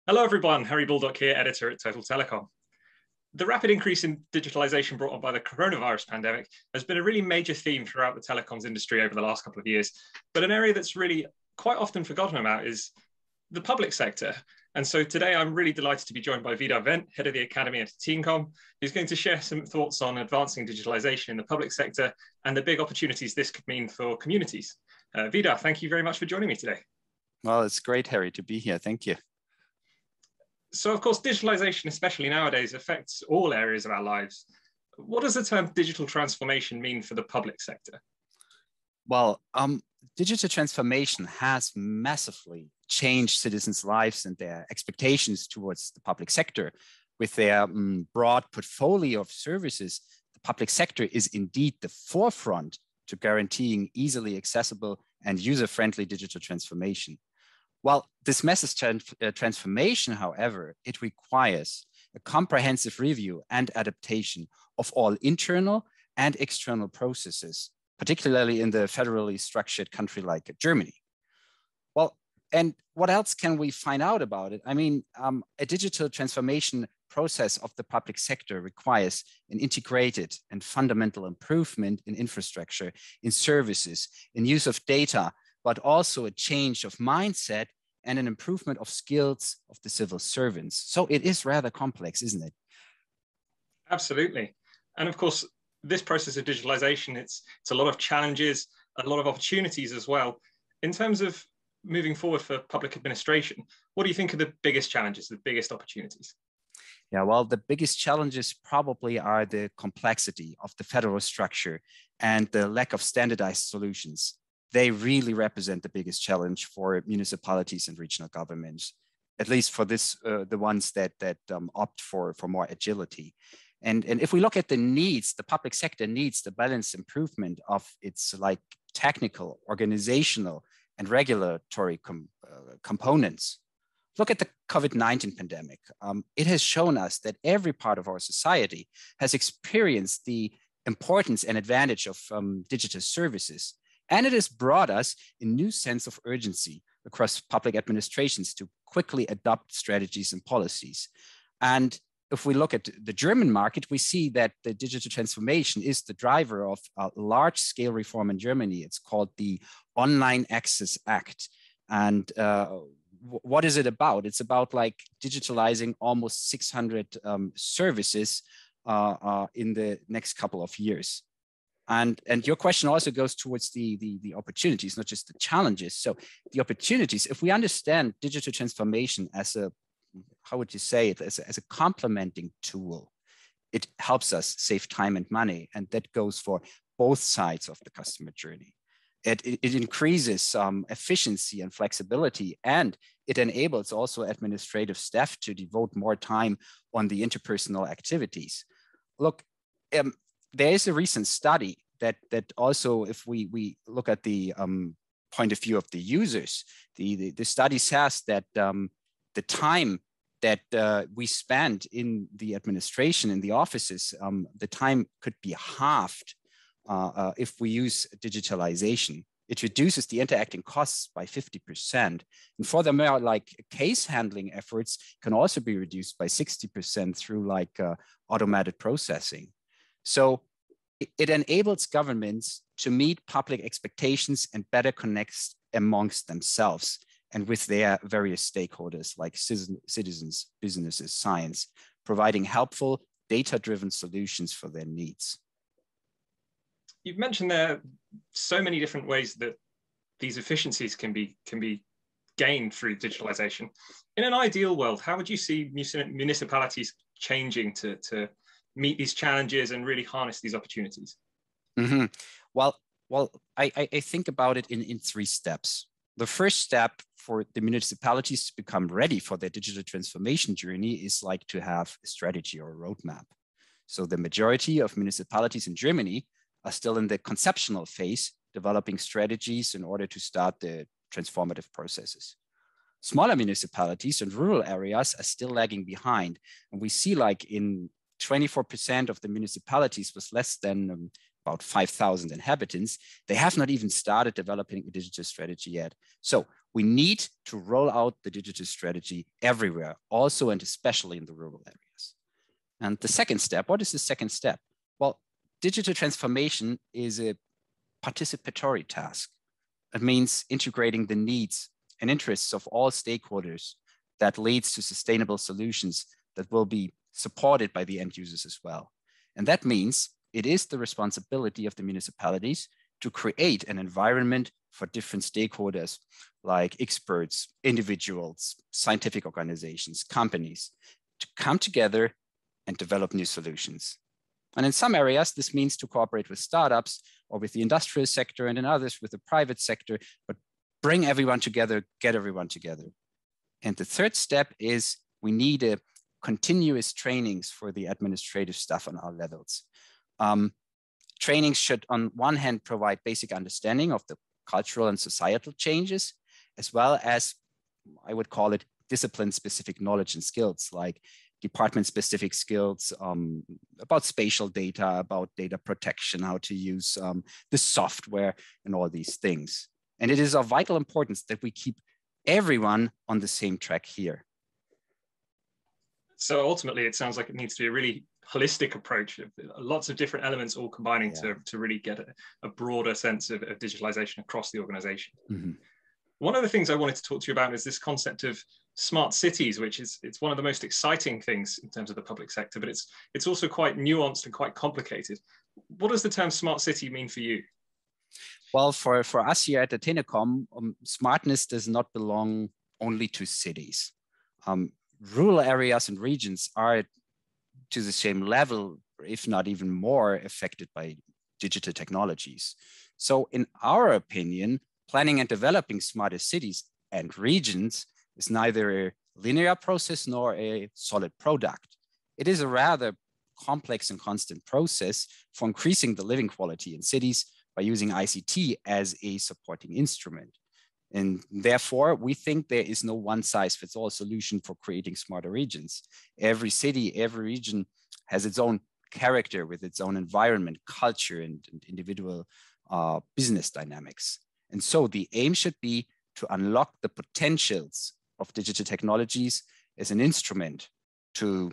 Hello everyone, Harry Baldock here, editor at Total Telecom. The rapid increase in digitalization brought on by the coronavirus pandemic has been a really major theme throughout the telecoms industry over the last couple of years. But an area that's really quite often forgotten about is the public sector. And so today I'm really delighted to be joined by Widar Wendt, head of the Academy at Telecom, who's going to share some thoughts on advancing digitalization in the public sector and the big opportunities this could mean for communities. Widar, thank you very much for joining me today. Well, it's great, Harry, to be here. Thank you. So, of course, digitalization, especially nowadays, affects all areas of our lives. What does the term digital transformation mean for the public sector? Well, digital transformation has massively changed citizens' lives and their expectations towards the public sector. With their broad portfolio of services, the public sector is indeed the forefront to guaranteeing easily accessible and user-friendly digital transformation. Well, this massive transformation, however, it requires a comprehensive review and adaptation of all internal and external processes, particularly in the federally structured country like Germany. Well, and what else can we find out about it? I mean, a digital transformation process of the public sector requires an integrated and fundamental improvement in infrastructure, in services, in use of data, but also a change of mindset and an improvement of skills of the civil servants. So it is rather complex, isn't it? Absolutely. And of course, this process of digitalization, it's a lot of challenges, a lot of opportunities as well. In terms of moving forward for public administration, what do you think are the biggest challenges, the biggest opportunities? Yeah, well, the biggest challenges probably are the complexity of the federal structure and the lack of standardized solutions. They really represent the biggest challenge for municipalities and regional governments, at least for this, the ones that opt for more agility. And if we look at the needs, the public sector needs the balanced improvement of its technical, organizational, and regulatory components. Look at the COVID-19 pandemic. It has shown us that every part of our society has experienced the importance and advantage of digital services. And it has brought us a new sense of urgency across public administrations to quickly adopt strategies and policies. And if we look at the German market, we see that the digital transformation is the driver of a large-scale reform in Germany. It's called the Online Access Act. And what is it about? It's about digitalizing almost 600 services in the next couple of years. And your question also goes towards the opportunities, not just the challenges. So the opportunities, if we understand digital transformation as a, how would you say it, as a complementing tool, it helps us save time and money. And that goes for both sides of the customer journey. It increases efficiency and flexibility, and it enables also administrative staff to devote more time on the interpersonal activities. Look, there is a recent study that also, if we look at the point of view of the users, the study says that the time that we spend in the administration, in the offices, the time could be halved if we use digitalization. It reduces the interacting costs by 50%. And furthermore, case handling efforts can also be reduced by 60% through automated processing. So it enables governments to meet public expectations and better connect amongst themselves and with their various stakeholders like citizens, businesses, science, providing helpful data-driven solutions for their needs. You've mentioned there so many different ways that these efficiencies can be gained through digitalization. In an ideal world, how would you see municipalities changing to meet these challenges and really harness these opportunities? Mm-hmm. Well, I think about it in three steps. The first step for the municipalities to become ready for their digital transformation journey is to have a strategy or a roadmap. So the majority of municipalities in Germany are still in the conceptual phase, developing strategies in order to start the transformative processes. Smaller municipalities and rural areas are still lagging behind. And we see in 24% of the municipalities with less than about 5,000 inhabitants, they have not even started developing a digital strategy yet. So we need to roll out the digital strategy everywhere, also and especially in the rural areas. And the second step, what is the second step? Well, digital transformation is a participatory task. It means integrating the needs and interests of all stakeholders that leads to sustainable solutions that will be supported by the end users as well. And that means it is the responsibility of the municipalities to create an environment for different stakeholders like experts, individuals, scientific organizations, companies to come together and develop new solutions. And in some areas, this means to cooperate with startups or with the industrial sector, and in others with the private sector, but bring everyone together, get everyone together. And the third step is we need a continuous trainings for the administrative staff on all levels. Trainings should, on one hand, provide basic understanding of the cultural and societal changes, as well as, I would call it, discipline-specific knowledge and skills, like department-specific skills about spatial data, about data protection, how to use the software, and all these things. And it is of vital importance that we keep everyone on the same track here. So ultimately, it sounds like it needs to be a really holistic approach, lots of different elements all combining to really get a broader sense of digitalization across the organization. Mm-hmm. One of the things I wanted to talk to you about is this concept of smart cities, which it's one of the most exciting things in terms of the public sector, but it's also quite nuanced and quite complicated. What does the term smart city mean for you? Well, for us here at the Telecom, smartness does not belong only to cities. Rural areas and regions are to the same level, if not even more, affected by digital technologies. So in our opinion, planning and developing smarter cities and regions is neither a linear process nor a solid product. It is a rather complex and constant process for increasing the living quality in cities by using ICT as a supporting instrument. And therefore, we think there is no one-size-fits-all solution for creating smarter regions. Every city, every region has its own character with its own environment, culture, and individual business dynamics. And so the aim should be to unlock the potentials of digital technologies as an instrument to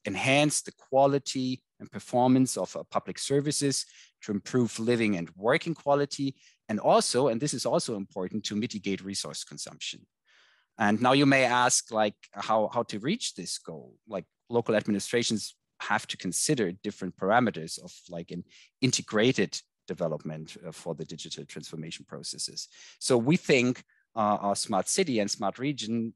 enhance the quality and performance of public services, to improve living and working quality, and also, and this is also important, to mitigate resource consumption. And now you may ask, how to reach this goal? Like, local administrations have to consider different parameters of an integrated development for the digital transformation processes. So we think our smart city and smart region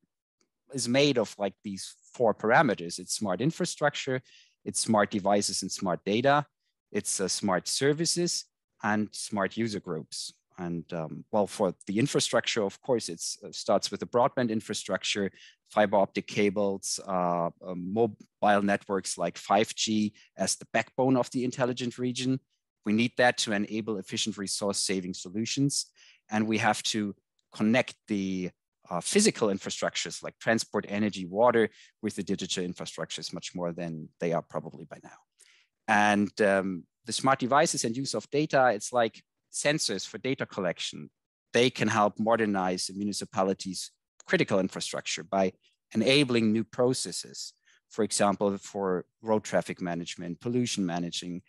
is made of these four parameters. It's smart infrastructure, it's smart devices and smart data, it's smart services, and smart user groups. And well, for the infrastructure, of course, it starts with the broadband infrastructure, fiber optic cables, mobile networks like 5G as the backbone of the intelligent region. We need that to enable efficient resource saving solutions. And we have to connect the physical infrastructures like transport, energy, water with the digital infrastructures much more than they are probably by now. And the smart devices and use of data, it's like sensors for data collection. They can help modernize the municipalities' critical infrastructure by enabling new processes. For example, for road traffic management, pollution managing,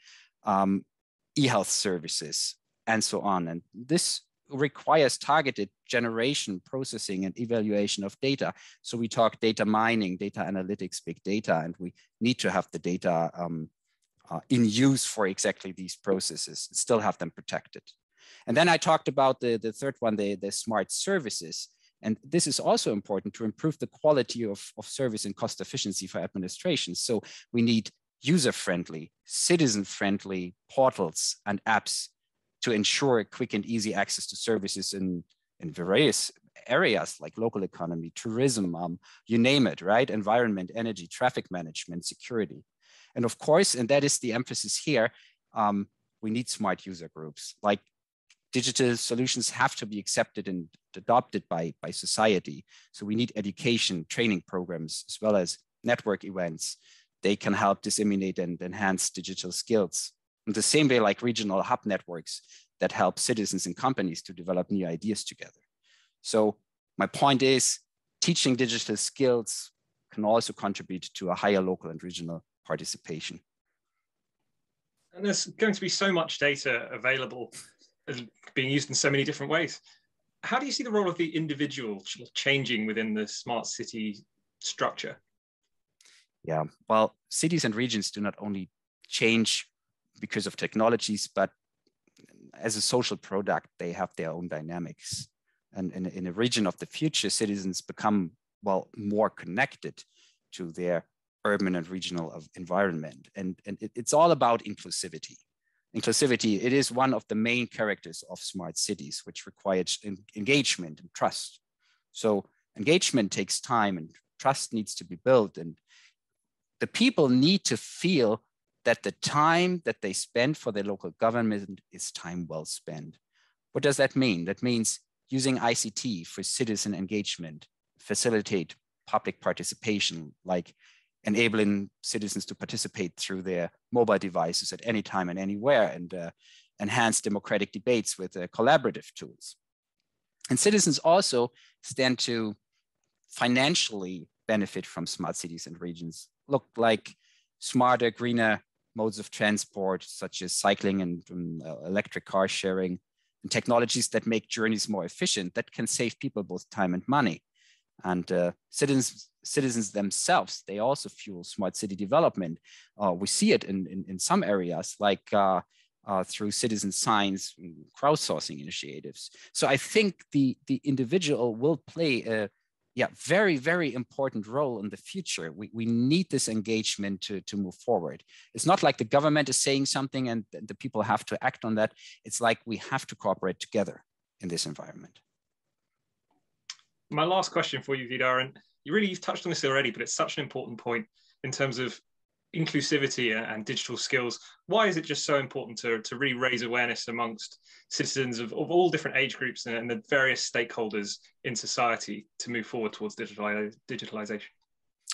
e-health services, and so on. And this requires targeted generation, processing, and evaluation of data. So we talk data mining, data analytics, big data, and we need to have the data in use for exactly these processes, still have them protected. And then I talked about the third one, the smart services. And this is also important to improve the quality of service and cost efficiency for administration. So we need user-friendly, citizen-friendly portals and apps to ensure quick and easy access to services in various areas like local economy, tourism, you name it, right? Environment, energy, traffic management, security. And of course, and that is the emphasis here, we need smart user groups. Like, digital solutions have to be accepted and adopted by society. So we need education, training programs, as well as network events. They can help disseminate and enhance digital skills. In the same way, like regional hub networks that help citizens and companies to develop new ideas together. So my point is, teaching digital skills can also contribute to a higher local and regional participation. And there's going to be so much data available and being used in so many different ways. How do you see the role of the individual changing within the smart city structure? Yeah, well, cities and regions do not only change because of technologies, but as a social product, they have their own dynamics. And in a region of the future, citizens become, well, more connected to their urban and regional environment. And it's all about inclusivity. Inclusivity, it is one of the main characters of smart cities, which requires engagement and trust. So engagement takes time and trust needs to be built. And the people need to feel that the time that they spend for their local government is time well spent. What does that mean? That means using ICT for citizen engagement, facilitate public participation, like enabling citizens to participate through their mobile devices at any time and anywhere, and enhance democratic debates with collaborative tools. And citizens also stand to financially benefit from smart cities and regions. Look like smarter, greener modes of transport, such as cycling and electric car sharing, and technologies that make journeys more efficient, that can save people both time and money. And citizens themselves, they also fuel smart city development. We see it in some areas, like through citizen science, crowdsourcing initiatives. So I think the individual will play a very, very important role in the future. We need this engagement to move forward. It's not like the government is saying something and the people have to act on that. It's like we have to cooperate together in this environment. My last question for you, Widar, and you've touched on this already, but it's such an important point in terms of inclusivity and digital skills. Why is it just so important to really raise awareness amongst citizens of all different age groups and the various stakeholders in society to move forward towards digitalization?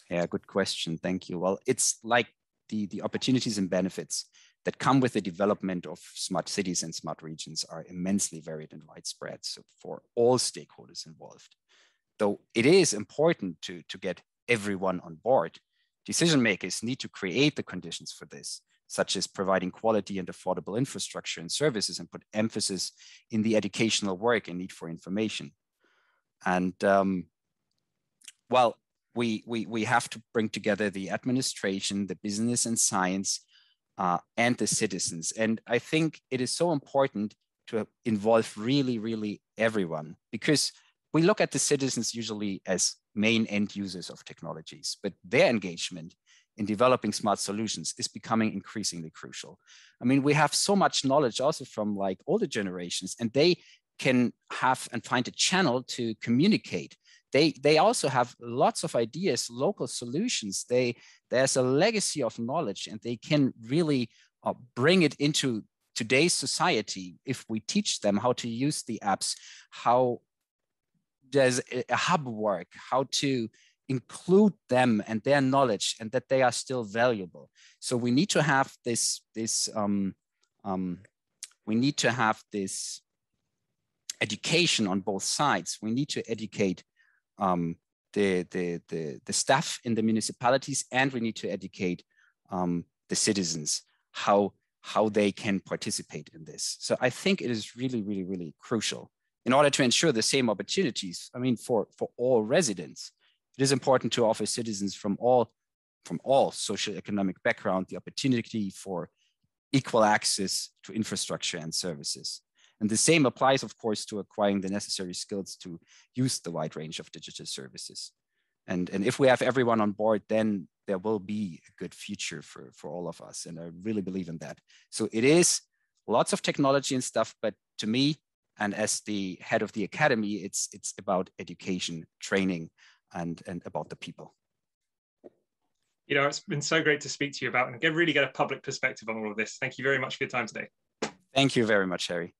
Yeah, good question. Thank you. Well, it's like the opportunities and benefits that come with the development of smart cities and smart regions are immensely varied and widespread, so for all stakeholders involved. Though it is important to get everyone on board, decision makers need to create the conditions for this, such as providing quality and affordable infrastructure and services, and put emphasis in the educational work and need for information. And well, we have to bring together the administration, the business and science, and the citizens. And I think it is so important to involve really, really everyone, because we look at the citizens usually as main end users of technologies, but their engagement in developing smart solutions is becoming increasingly crucial. I mean, we have so much knowledge also from like older generations, and they can have and find a channel to communicate. They also have lots of ideas, local solutions. There's a legacy of knowledge, and they can really bring it into today's society if we teach them how to use the apps, how does a hub work, how to include them and their knowledge, and that they are still valuable. So we need to have this education on both sides. We need to educate the staff in the municipalities, and we need to educate the citizens how they can participate in this. So I think it is really, really, really crucial in order to ensure the same opportunities. I mean, for all residents, it is important to offer citizens from all socioeconomic background the opportunity for equal access to infrastructure and services. And the same applies, of course, to acquiring the necessary skills to use the wide range of digital services. And if we have everyone on board, then there will be a good future for all of us. And I really believe in that. So it is lots of technology and stuff, but to me, and as the head of the academy, it's about education, training, and about the people. You know, it's been so great to speak to you about and really get a public perspective on all of this. Thank you very much for your time today. Thank you very much, Harry.